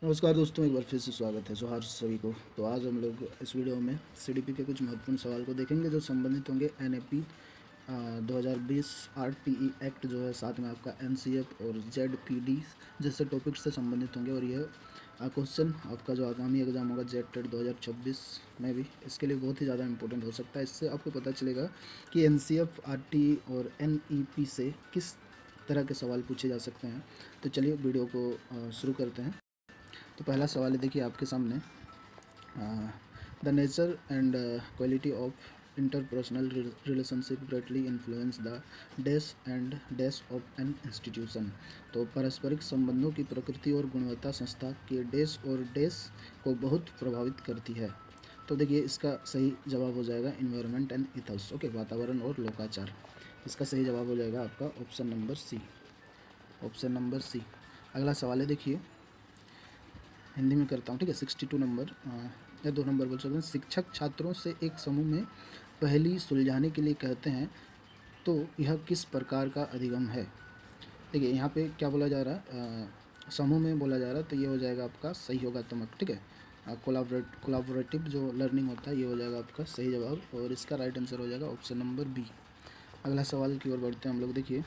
नमस्कार दोस्तों, एक बार फिर से स्वागत है जोहार सभी को। तो आज हम लोग इस वीडियो में सीडीपी के कुछ महत्वपूर्ण सवाल को देखेंगे जो संबंधित होंगे एनएपी 2020 आरटीई एक्ट जो है, साथ में आपका एनसीएफ और जेडपीडी जैसे टॉपिक से संबंधित होंगे। और यह क्वेश्चन आपका जो आगामी एग्जाम होगा जेड टेट 2026 में भी इसके लिए बहुत ही ज़्यादा इंपॉर्टेंट हो सकता है। इससे आपको पता चलेगा कि एनसीएफ, आरटीई और एनईपी से किस तरह के सवाल पूछे जा सकते हैं। तो चलिए वीडियो को शुरू करते हैं। तो पहला सवाल है, देखिए आपके सामने, the nature and quality of interpersonal relationship greatly influence the dash and dash of an institution. तो पारस्परिक संबंधों की प्रकृति और गुणवत्ता संस्था के डैश और डैश को बहुत प्रभावित करती है। तो देखिए इसका सही जवाब हो जाएगा इन्वायरमेंट एंड इथस। ओके, वातावरण और लोकाचार। इसका सही जवाब हो जाएगा आपका option number C. Option number C. अगला सवाल है, देखिए हिंदी में करता हूँ, ठीक है। 62 नंबर या 2 नंबर बोल सकते हैं। शिक्षक छात्रों से एक समूह में पहेली सुलझाने के लिए कहते हैं तो यह किस प्रकार का अधिगम है। देखिए यहाँ पे क्या बोला जा रहा है, समूह में बोला जा रहा है, तो ये हो जाएगा आपका सहयोगात्मक, ठीक है। कोलाबोरेटिव जो लर्निंग होता है, ये हो जाएगा आपका सही जवाब। और इसका राइट आंसर हो जाएगा ऑप्शन नंबर बी। अगला सवाल की ओर बढ़ते हैं हम लोग। देखिए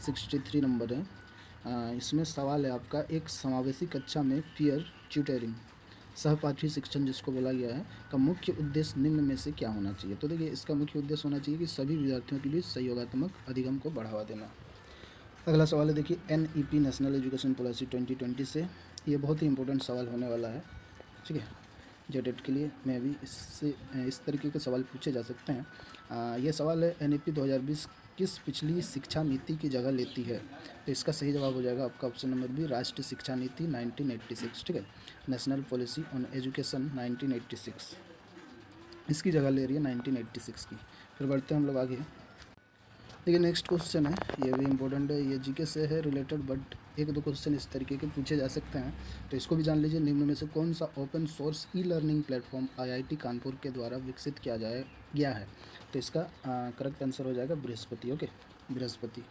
63 नंबर है। इसमें सवाल है आपका, एक समावेशी कक्षा में पीयर ट्यूटरिंग, सहपाठी शिक्षण जिसको बोला गया है, का मुख्य उद्देश्य निम्न में से क्या होना चाहिए। तो देखिए इसका मुख्य उद्देश्य होना चाहिए कि सभी विद्यार्थियों के बीच सहयोगात्मक अधिगम को बढ़ावा देना। अगला सवाल है, देखिए एनईपी नेशनल एजुकेशन पॉलिसी 2020 से ये बहुत ही इंपॉर्टेंट सवाल होने वाला है, ठीक है। जेटेट के लिए में भी इससे इस तरीके के सवाल पूछे जा सकते हैं। ये सवाल है, एनईपी 2020 किस पिछली शिक्षा नीति की जगह लेती है। तो इसका सही जवाब हो जाएगा आपका ऑप्शन नंबर बी, राष्ट्रीय शिक्षा नीति 1986, ठीक है। नेशनल पॉलिसी ऑन एजुकेशन 1986 इसकी जगह ले रही है 1986 की। फिर बढ़ते हैं हम लोग आगे। देखिए नेक्स्ट क्वेश्चन है, ये भी इंपॉर्टेंट है, ये जीके से है रिलेटेड, बट एक दो क्वेश्चन इस तरीके के पूछे जा सकते हैं, तो इसको भी जान लीजिए। निम्न में से कौन सा open source e learning platform IIT Kanpur के द्वारा विकसित किया गया है। तो इसका करेक्ट आंसर हो जाएगा बृहस्पति। ओके, बृहस्पति।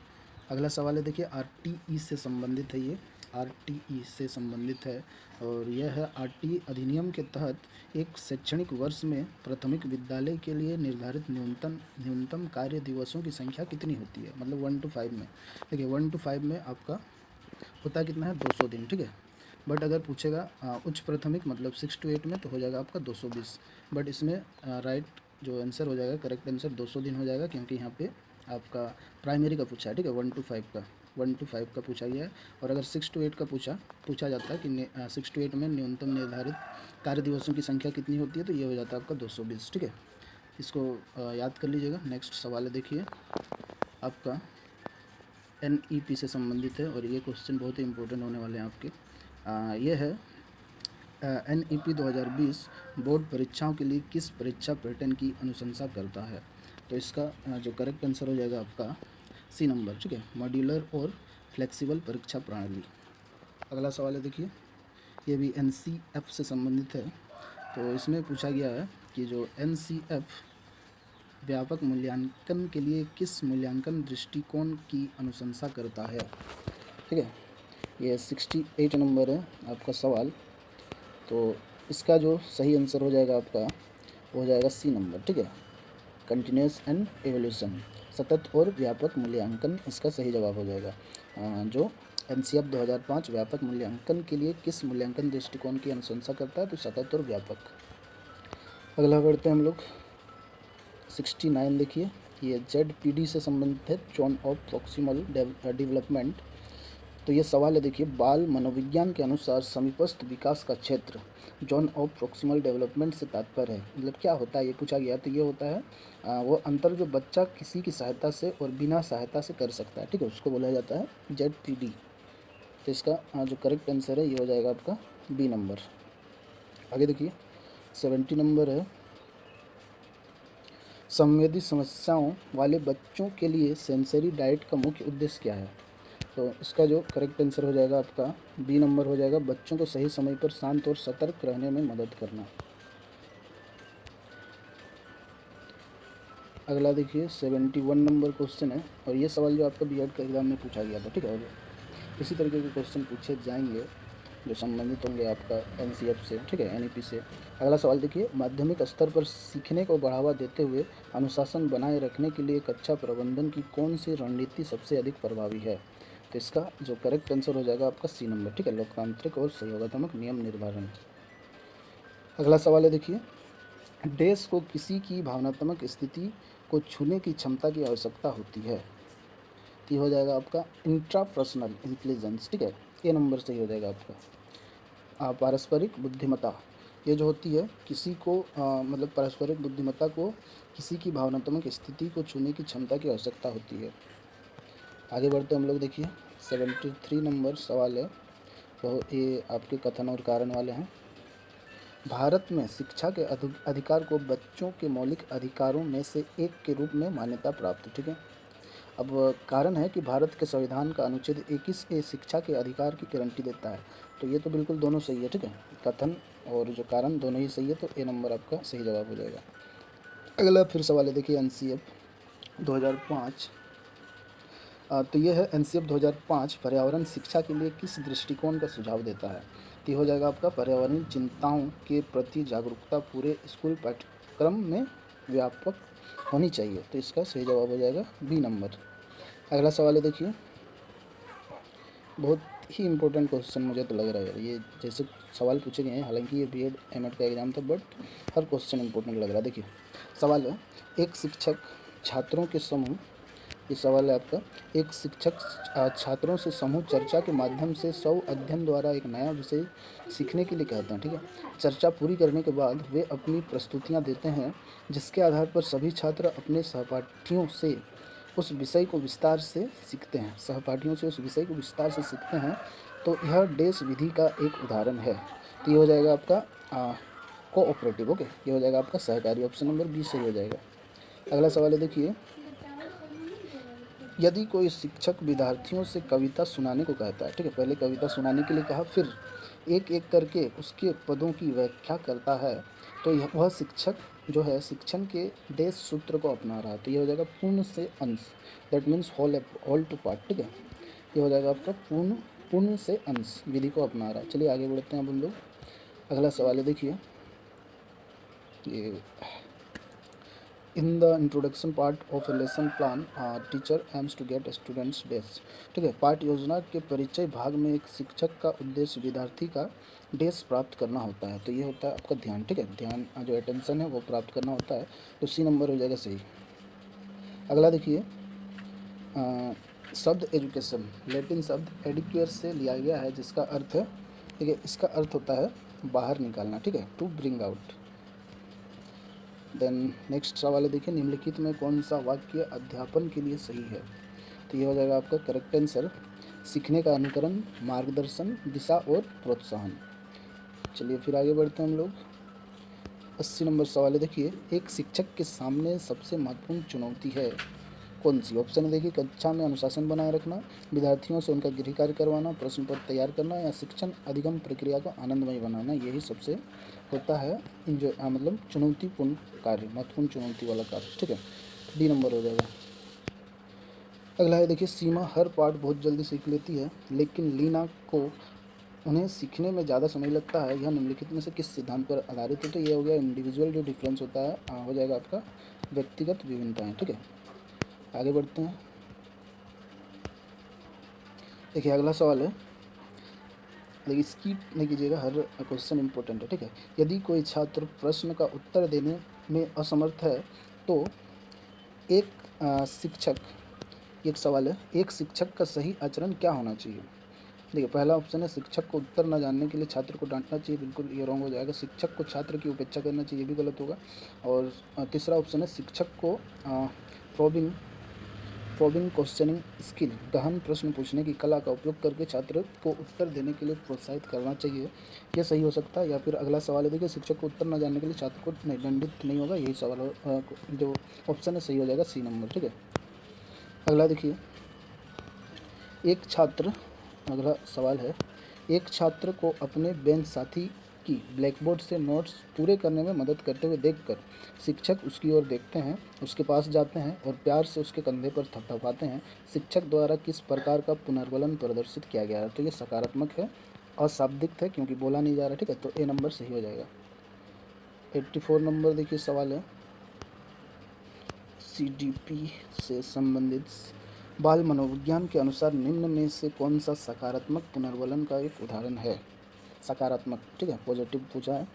अगला सवाल है, देखिए आरटीई से संबंधित है, ये आरटीई से संबंधित है। और यह है, आरटीई अधिनियम के तहत एक शैक्षणिक वर्ष में प्राथमिक विद्यालय के लिए निर्धारित न्यूनतम कार्य दिवसों की संख्या कितनी होती है, मतलब 1 to 5 में। देखिए 1 to 5 में आपका होता है कितना है, 200 दिन, ठीक है। बट अगर पूछेगा उच्च प्राथमिक मतलब 6 to 8 में, तो हो जाएगा आपका 220। बट इसमें राइट जो आंसर हो जाएगा, करेक्ट आंसर 200 दिन हो जाएगा, क्योंकि यहाँ पे आपका प्राइमरी का पूछा है, ठीक है। 1 to 5 का, 1 to 5 का पूछा गया है। और अगर 6 to 8 का पूछा जाता है कि 6 to 8 में न्यूनतम निर्धारित कार्य दिवसों की संख्या कितनी होती है, तो ये हो जाता है आपका 220, ठीक है। इसको याद कर लीजिएगा। नेक्स्ट सवाल है, देखिए आपका एनईपी से संबंधित है, और ये क्वेश्चन बहुत ही इंपॉर्टेंट होने वाले हैं आपके। ये है, एनईपी 2020 बोर्ड परीक्षाओं के लिए किस परीक्षा पैटर्न की अनुशंसा करता है। तो इसका जो करेक्ट आंसर हो जाएगा आपका सी नंबर, ठीक है, मॉड्यूलर और फ्लेक्सिबल परीक्षा प्रणाली। अगला सवाल है, देखिए ये भी एनसीएफ से संबंधित है। तो इसमें पूछा गया है कि जो एनसीएफ व्यापक मूल्यांकन के लिए किस मूल्यांकन दृष्टिकोण की अनुशंसा करता है, ठीक है। ये 68 नंबर है आपका सवाल। तो इसका जो सही आंसर हो जाएगा आपका हो जाएगा सी नंबर, ठीक है, कंटिन्यूस एंड एवोल्यूशन, सतत और व्यापक मूल्यांकन इसका सही जवाब हो जाएगा। जो एनसीएफ 2005 व्यापक मूल्यांकन के लिए किस मूल्यांकन दृष्टिकोण की अनुशंसा करता है, तो सतत और व्यापक। अगला बढ़ते हैं हम लोग 69। देखिए ये जेडपीडी से संबंधित है, जोन ऑफ प्रॉक्सिमल डेवलपमेंट। तो ये सवाल है, देखिए बाल मनोविज्ञान के अनुसार समीपस्थ विकास का क्षेत्र जोन ऑफ प्रॉक्सिमल डेवलपमेंट से तात्पर्य है, मतलब क्या होता है, ये पूछा गया। तो ये होता है वो अंतर जो बच्चा किसी की सहायता से और बिना सहायता से कर सकता है, ठीक है, उसको बोला जाता है जेडपीडी। तो इसका जो करेक्ट आंसर है ये हो जाएगा आपका बी नंबर। आगे देखिए 70 नंबर है, संवेदी समस्याओं वाले बच्चों के लिए सेंसरी डाइट का मुख्य उद्देश्य क्या है। तो इसका जो करेक्ट आंसर हो जाएगा आपका बी नंबर हो जाएगा, बच्चों को सही समय पर शांत और सतर्क रहने में मदद करना। अगला देखिए 71 नंबर क्वेश्चन है, और ये सवाल जो आपका बीएड के एग्ज़ाम में पूछा गया था, ठीक है। और इसी तरीके के क्वेश्चन पूछे जाएंगे। जो संबंधित होंगे आपका एनसीएफ से, ठीक है, एनईपी से। अगला सवाल देखिए, माध्यमिक स्तर पर सीखने को बढ़ावा देते हुए अनुशासन बनाए रखने के लिए कक्षा प्रबंधन की कौन सी रणनीति सबसे अधिक प्रभावी है? तो इसका जो करेक्ट आंसर हो जाएगा आपका सी नंबर, ठीक है, लोकतांत्रिक और सहयोगात्मक नियम निर्धारण। अगला सवाल है देखिए, देश को किसी की भावनात्मक स्थिति को छूने की क्षमता की आवश्यकता होती है? ये हो जाएगा आपका इंट्रापर्सनल इंटेलिजेंस, ठीक है, ए नंबर सही हो जाएगा आपका। पारस्परिक बुद्धिमत्ता, ये जो होती है किसी को मतलब पारस्परिक बुद्धिमत्ता को किसी की भावनात्मक स्थिति को छूने की क्षमता की आवश्यकता होती है। आगे बढ़ते हम लोग देखिए 73 नंबर सवाल है, तो ये आपके कथन और कारण वाले हैं। भारत में शिक्षा के अधिकार को बच्चों के मौलिक अधिकारों में से एक के रूप में मान्यता प्राप्त, ठीक है। अब कारण है कि भारत के संविधान का अनुच्छेद 21 शिक्षा के अधिकार की गारंटी देता है। तो ये तो बिल्कुल दोनों सही है, ठीक है, कथन और जो कारण दोनों ही सही है, तो ए नंबर आपका सही जवाब हो जाएगा। अगला फिर सवाल है देखिए एनसीएफ 2005, तो ये है एनसीएफ 2005 पर्यावरण शिक्षा के लिए किस दृष्टिकोण का सुझाव देता है? तो ये हो जाएगा आपका पर्यावरण चिंताओं के प्रति जागरूकता पूरे स्कूल पाठ्यक्रम में व्यापक होनी चाहिए। तो इसका सही जवाब हो जाएगा बी नंबर। अगला सवाल है देखिए, बहुत ही इंपॉर्टेंट क्वेश्चन मुझे तो लग रहा है यार, ये जैसे सवाल पूछे गए हैं, हालांकि ये बीएड एमएड का एग्ज़ाम था, बट हर क्वेश्चन इंपॉर्टेंट लग रहा है। देखिए सवाल है, एक शिक्षक छात्रों के समूह, ये सवाल है आपका, एक शिक्षक छात्रों से समूह चर्चा के माध्यम से स्व अध्ययन द्वारा एक नया विषय सीखने के लिए कहते हैं, ठीक है। चर्चा पूरी करने के बाद वे अपनी प्रस्तुतियां देते हैं, जिसके आधार पर सभी छात्र अपने सहपाठियों से उस विषय को विस्तार से सीखते हैं, सहपाठियों से उस विषय को विस्तार से सीखते हैं। तो यह डेस विधि का एक उदाहरण है। तो ये हो जाएगा आपका कोऑपरेटिव, ओके, ये हो जाएगा आपका सहकारी, ऑप्शन नंबर बी सही हो जाएगा। अगला सवाल है देखिए, यदि कोई शिक्षक विद्यार्थियों से कविता सुनाने को कहता है, ठीक है, पहले कविता सुनाने के लिए कहा, फिर एक एक करके उसके पदों की व्याख्या करता है, तो वह शिक्षक जो है शिक्षण के डेस सूत्र को अपना रहा है। तो ये हो जाएगा पूर्ण से अंश, that means whole to part, ठीक है, ये हो जाएगा आपका पूर्ण से अंश विधि को अपना रहा है। चलिए आगे बढ़ते हैं अब हम लोग। अगला सवाल है देखिए, ये in the introduction part of a lesson plan teacher aims to get students डेस, ठीक है, पाठ योजना के परिचय भाग में एक शिक्षक का उद्देश्य विद्यार्थी का डेस प्राप्त करना होता है। तो ये होता है आपका ध्यान, ठीक है, ध्यान जो अटेंशन है वो प्राप्त करना होता है। तो सी नंबर हो जाएगा सही। अगला देखिए, शब्द एजुकेशन लैटिन शब्द एडिक्वेयर से लिया गया है, जिसका अर्थ है, ठीक है, इसका अर्थ होता है बाहर निकालना, ठीक है, to bring out. Then next सवाल है देखिए, निम्नलिखित में कौन सा वाक्य अध्यापन के लिए सही है? तो ये हो जाएगा आपका करेक्ट आंसर, सीखने का अनुकरण, मार्गदर्शन, दिशा और प्रोत्साहन। चलिए फिर आगे बढ़ते हैं हम लोग। 80 नंबर सवाल है देखिए, एक शिक्षक के सामने सबसे महत्वपूर्ण चुनौती है कौन सी? ऑप्शन है देखिए, कक्षा में अनुशासन बनाए रखना, विद्यार्थियों से उनका गृह कार्य करवाना, प्रश्न पत्र तैयार करना, या शिक्षण अधिगम प्रक्रिया को आनंदमय बनाना। यही सबसे होता है मतलब चुनौतीपूर्ण कार्य, महत्वपूर्ण चुनौती वाला कार्य, ठीक है, डी नंबर हो जाएगा। अगला है देखिए, सीमा हर पाठ बहुत जल्दी सीख लेती है, लेकिन लीना को उन्हें सीखने में ज़्यादा समय लगता है, यह निम्नलिखित में से किस सिद्धांत पर आधारित है? तो ये हो गया इंडिविजुअल जो डिफरेंस होता है, हो जाएगा आपका व्यक्तिगत विभिन्नताएं, ठीक है। आगे बढ़ते हैं। देखिए अगला सवाल है, लेकिन स्किप नहीं कीजिएगा, हर क्वेश्चन इंपॉर्टेंट है, ठीक है। यदि कोई छात्र प्रश्न का उत्तर देने में असमर्थ है, तो एक शिक्षक, एक सवाल है, एक शिक्षक का सही आचरण क्या होना चाहिए? देखिए पहला ऑप्शन है, शिक्षक को उत्तर न जानने के लिए छात्र को डांटना चाहिए, बिल्कुल ये रॉन्ग हो जाएगा। शिक्षक को छात्र की उपेक्षा करना चाहिए, भी गलत होगा। और तीसरा ऑप्शन है, शिक्षक को प्रोबिंग क्वेश्चनिंग स्किल, गहन प्रश्न पूछने की कला का उपयोग करके छात्र को उत्तर देने के लिए प्रोत्साहित करना चाहिए, ये सही हो सकता है। या फिर अगला सवाल है देखिए, शिक्षक को उत्तर न जानने के लिए छात्र को नहीं दंडित नहीं होगा, यही सवाल जो ऑप्शन है सही हो जाएगा, सी नंबर, ठीक है। अगला देखिए, एक छात्र, अगला सवाल है, एक छात्र को अपने बेंच साथी की ब्लैकबोर्ड से नोट्स पूरे करने में मदद करते हुए देखकर शिक्षक उसकी ओर देखते हैं, उसके पास जाते हैं और प्यार से उसके कंधे पर थपथपाते हैं। शिक्षक द्वारा किस प्रकार का पुनर्बलन प्रदर्शित किया गया है? तो ये सकारात्मक है, अशाब्दिक थे क्योंकि बोला नहीं जा रहा, ठीक है, तो ए नंबर सही हो जाएगा। 84 नंबर देखिए सवाल है सीडीपी से संबंधित। बाल मनोविज्ञान के अनुसार निम्न में से कौन सा सकारात्मक पुनर्वलन का एक उदाहरण है? सकारात्मक, ठीक है, पॉजिटिव पूछा है।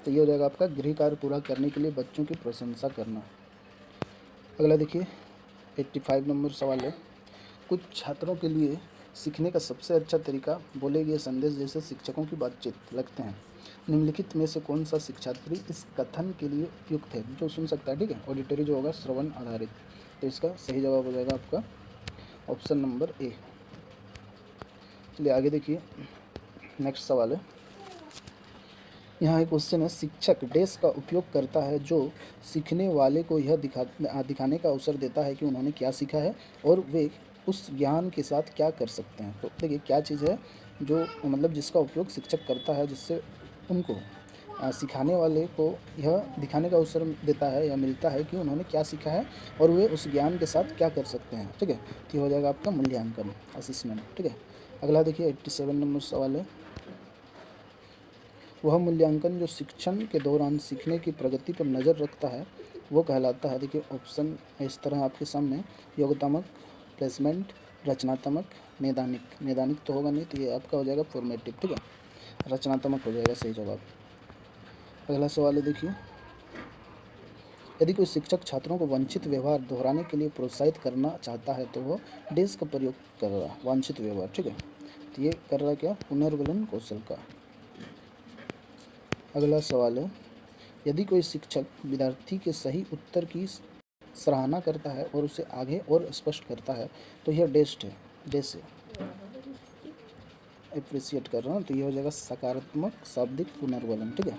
तो ये हो जाएगा आपका गृह कार्य पूरा करने के लिए बच्चों की प्रशंसा करना। अगला देखिए 85 नंबर सवाल है, कुछ छात्रों के लिए सीखने का सबसे अच्छा तरीका बोले गए संदेश जैसे शिक्षकों की बातचीत लगते हैं। निम्नलिखित में से कौन सा शिक्षार्थी इस कथन के लिए उपयुक्त है? जो सुन सकता है, ठीक है, ऑडिटरी जो होगा श्रवण आधारित। तो इसका सही जवाब हो जाएगा आपका ऑप्शन नंबर ए। चलिए आगे देखिए, नेक्स्ट सवाल है, यहाँ एक क्वेश्चन है, शिक्षक डैश का उपयोग करता है जो सीखने वाले को यह दिखाने का अवसर देता है कि उन्होंने क्या सीखा है और वे उस ज्ञान के साथ क्या कर सकते हैं। तो देखिए क्या चीज़ है जो मतलब जिसका उपयोग शिक्षक करता है जिससे उनको सिखाने वाले को यह दिखाने का अवसर देता है या मिलता है कि उन्होंने क्या सीखा है और वे उस ज्ञान के साथ क्या कर सकते हैं, ठीक है। तो ये हो जाएगा आपका मूल्यांकन, असेसमेंट, ठीक है। अगला देखिए 87 नंबर सवाल है, वह मूल्यांकन जो शिक्षण के दौरान सीखने की प्रगति पर नज़र रखता है वो कहलाता है। देखिए ऑप्शन इस तरह आपके सामने, योगात्मक, प्लेसमेंट, रचनात्मक, नैदानिक। नैदानिक तो होगा नहीं, तो ये आपका हो जाएगा फॉर्मेटिव, ठीक है, रचनात्मक हो जाएगा सही जवाब। अगला सवाल है देखिए, यदि कोई शिक्षक छात्रों को वांछित व्यवहार दोहराने के लिए प्रोत्साहित करना चाहता है तो वह डैश का प्रयोग कर रहा है, वांछित व्यवहार, ठीक है। तो ये कर रहा क्या, पुनर्वलन कौशल का। अगला सवाल है, यदि कोई शिक्षक विद्यार्थी के सही उत्तर की सराहना करता है और उसे आगे और स्पष्ट करता है तो यह डैश है, डैश है, अप्रिशिएट कर रहा हूँ, तो यह हो जाएगा सकारात्मक शाब्दिक पुनर्वलन, ठीक है।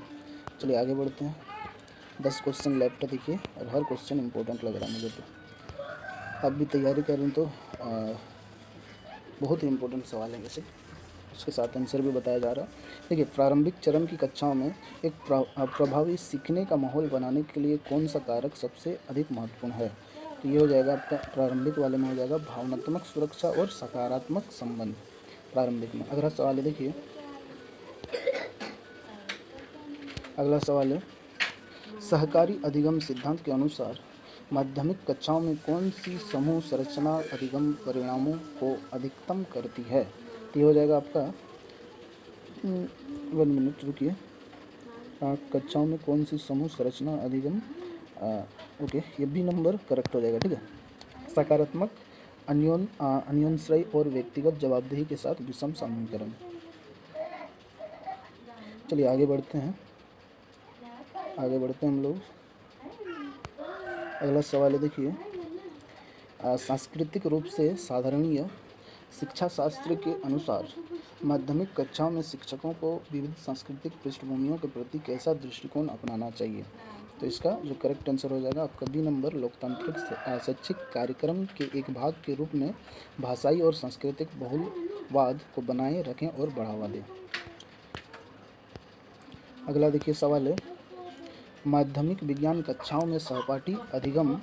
चलिए आगे बढ़ते हैं, 10 क्वेश्चन लेफ्ट है देखिए, और हर क्वेश्चन इंपॉर्टेंट लग रहा है मुझे। तो आप भी तैयारी करें तो बहुत ही इंपॉर्टेंट सवाल है वैसे, उसके साथ आंसर भी बताया जा रहा है। देखिए प्रारंभिक चरण की कक्षाओं में एक प्रभावी सीखने का माहौल बनाने के लिए कौन सा कारक सबसे अधिक महत्वपूर्ण है? तो ये हो जाएगा आपका प्रारंभिक वाले में हो जाएगा भावनात्मक सुरक्षा और सकारात्मक संबंध, प्रारंभिक में। अगला सवाल है देखिए, अगला सवाल है, सहकारी अधिगम सिद्धांत के अनुसार माध्यमिक कक्षाओं में कौन सी समूह संरचना अधिगम परिणामों को अधिकतम करती है? तो ये हो जाएगा आपका 1 मिनट रुकिए, कक्षाओं में कौन सी समूह संरचना अधिगम, ओके ये बी नंबर करेक्ट हो जाएगा, ठीक है। सकारात्मक, अन्योन्याश्रय और व्यक्तिगत जवाबदेही के साथ विषम समूहीकरण। चलिए आगे बढ़ते हैं, हम लोग। अगला सवाल है देखिए, सांस्कृतिक रूप से साधारणीय शिक्षा शास्त्र के अनुसार माध्यमिक कक्षाओं में शिक्षकों को विविध सांस्कृतिक पृष्ठभूमियों के प्रति कैसा दृष्टिकोण अपनाना चाहिए? तो इसका जो करेक्ट आंसर हो जाएगा आपका बी नंबर, लोकतांत्रिक शैक्षिक कार्यक्रम के एक भाग के रूप में भाषाई और सांस्कृतिक बहुलवाद को बनाए रखें और बढ़ावा दें। अगला देखिए सवाल है, माध्यमिक विज्ञान कक्षाओं में सहपाठी अधिगम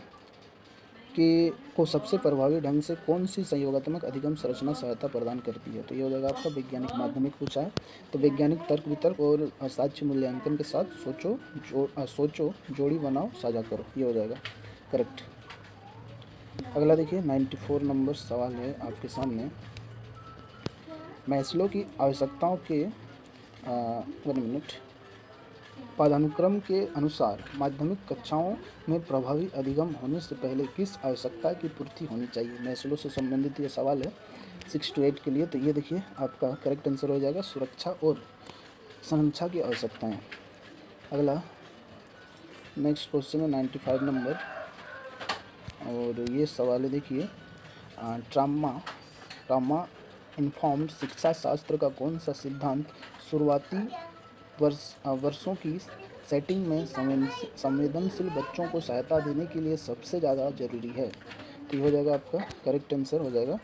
को सबसे प्रभावी ढंग से कौन सी संयोगात्मक अधिगम संरचना सहायता प्रदान करती है? तो ये हो जाएगा आपका वैज्ञानिक, माध्यमिक पूछा है तो वैज्ञानिक तर्क वितर्क और साक्ष्य मूल्यांकन के साथ सोचो जोड़ी बनाओ साझा करो, ये हो जाएगा करेक्ट। अगला देखिए 94 नंबर सवाल है आपके सामने, मैस्लो की आवश्यकताओं के 1 मिनट, पदानुक्रम के अनुसार माध्यमिक कक्षाओं में प्रभावी अधिगम होने से पहले किस आवश्यकता की पूर्ति होनी चाहिए? मैस्लो से संबंधित ये सवाल है 6 to 8 के लिए। तो ये देखिए आपका करेक्ट आंसर हो जाएगा सुरक्षा और संरक्षा की आवश्यकताएं। अगला नेक्स्ट क्वेश्चन है 95 नंबर, और ये सवाल है देखिए, ट्रामा इन्फॉर्म्ड शिक्षा शास्त्र का कौन सा सिद्धांत शुरुआती वर्षों की सेटिंग में संवेदनशील बच्चों को सहायता देने के लिए सबसे ज़्यादा जरूरी है? तो ये हो जाएगा आपका करेक्ट आंसर हो जाएगा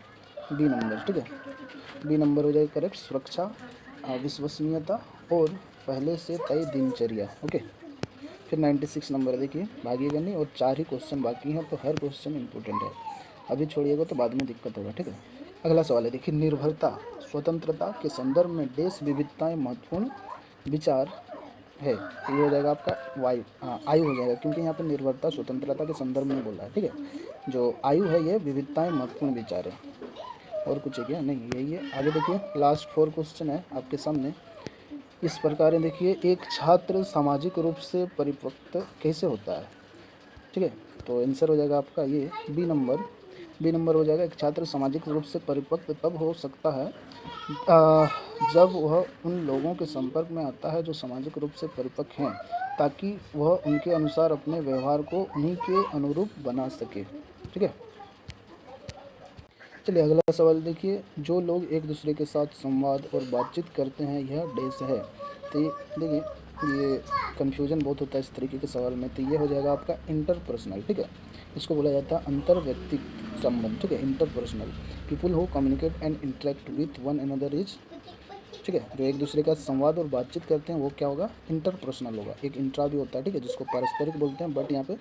बी नंबर, ठीक है, बी नंबर हो जाएगा करेक्ट, सुरक्षा, विश्वसनीयता और पहले से तय दिनचर्या। ओके, फिर 96 नंबर देखिए, भागिएगा नहीं और 4 ही क्वेश्चन बाकी हैं तो हर क्वेश्चन इंपॉर्टेंट है, अभी छोड़िएगा तो बाद में दिक्कत होगा, ठीक है। अगला सवाल है, देखिए निर्भरता स्वतंत्रता के संदर्भ में देश विविधताएं महत्वपूर्ण विचार है। तो ये हो जाएगा आपका वायु, आयु हो जाएगा, क्योंकि यहाँ पे निर्भरता स्वतंत्रता के संदर्भ में बोला है। ठीक है, जो आयु है ये विविधताएं महत्वपूर्ण विचार है। और कुछ है क्या? नहीं, यही है। आगे देखिए, लास्ट 4 क्वेश्चन है आपके सामने। इस प्रकार है, देखिए, एक छात्र सामाजिक रूप से परिपक्व कैसे होता है? ठीक है, तो आंसर हो जाएगा आपका ये बी नंबर हो जाएगा। एक छात्र सामाजिक रूप से परिपक्व तब हो सकता है जब वह उन लोगों के संपर्क में आता है जो सामाजिक रूप से परिपक्व हैं, ताकि वह उनके अनुसार अपने व्यवहार को उन्हीं के अनुरूप बना सके। ठीक है, चलिए अगला सवाल देखिए, जो लोग एक दूसरे के साथ संवाद और बातचीत करते हैं यह डैश है। तो ये देखिए, ये कन्फ्यूजन बहुत होता है इस तरीके के सवाल में। तो ये हो जाएगा आपका इंटरपर्सनल। ठीक है, इसको बोला जाता है अंतर व्यक्तिक संबंध। ठीक है, interpersonal people who communicate and interact with one another is. ठीक है, जो एक दूसरे का संवाद और बातचीत करते हैं वो क्या होगा? इंटरपर्सनल होगा। एक इंट्रा भी होता है, ठीक है, जिसको पारस्परिक बोलते हैं, बट यहाँ पे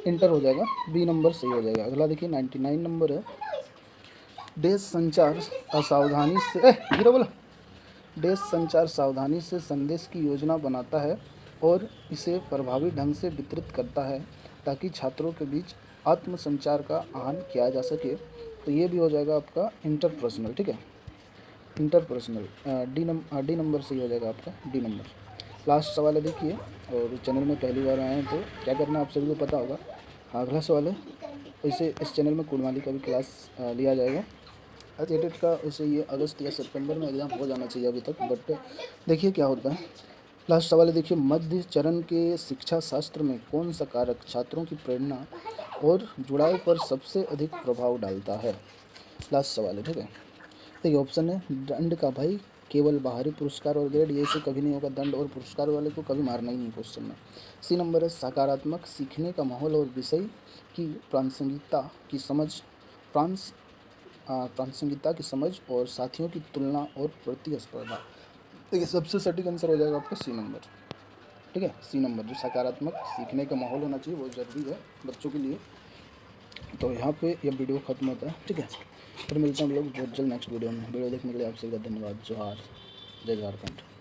इंटर हो जाएगा। बी नंबर सही हो जाएगा। अगला देखिए 99 नंबर है, देश संचार असावधानी से हीरो बोला देश संचार सावधानी से संदेश की योजना बनाता है और इसे प्रभावी ढंग से वितरित करता है ताकि छात्रों के बीच आत्म संचार का आह्वान किया जा सके। तो ये भी हो जाएगा आपका इंटरपर्सनल। ठीक है, इंटरपर्सनल डी नंबर सही हो जाएगा आपका, डी नंबर। लास्ट सवाल है देखिए, और चैनल में पहली बार आए हैं तो क्या करना आप सभी को पता होगा। अगला सवाल है, वैसे इस चैनल में कुलमाली का भी क्लास लिया जाएगा। एडिट का वैसे ये अगस्त या सितंबर में एग्ज़ाम हो जाना चाहिए अभी तक, बट देखिए क्या होता है। लास्ट सवाल है देखिए, मध्य चरण के शिक्षा शास्त्र में कौन सा कारक छात्रों की प्रेरणा और जुड़ाव पर सबसे अधिक प्रभाव डालता है? लास्ट सवाल है। ठीक है, देखिए ऑप्शन है दंड का भय, केवल बाहरी पुरस्कार और ग्रेड, ये से कभी नहीं होगा। दंड और पुरस्कार वाले को कभी मारना ही नहीं क्वेश्चन में। सी नंबर है सकारात्मक सीखने का माहौल और विषय की प्रासंगिकता की समझ, प्रासंगिकता की समझ और साथियों की तुलना और प्रतिस्पर्धा। देखिए सबसे सटीक आंसर हो जाएगा आपका सी नंबर। ठीक है, सी नंबर, जो सकारात्मक सीखने का माहौल होना चाहिए वो ज़रूरी है बच्चों के लिए। तो यहाँ पे यह वीडियो खत्म होता है। ठीक है, फिर मिलते हैं हम लोग बहुत जल्द नेक्स्ट वीडियो में। वीडियो देखने के लिए आप सभी का धन्यवाद। जोहार, जय झारखंड।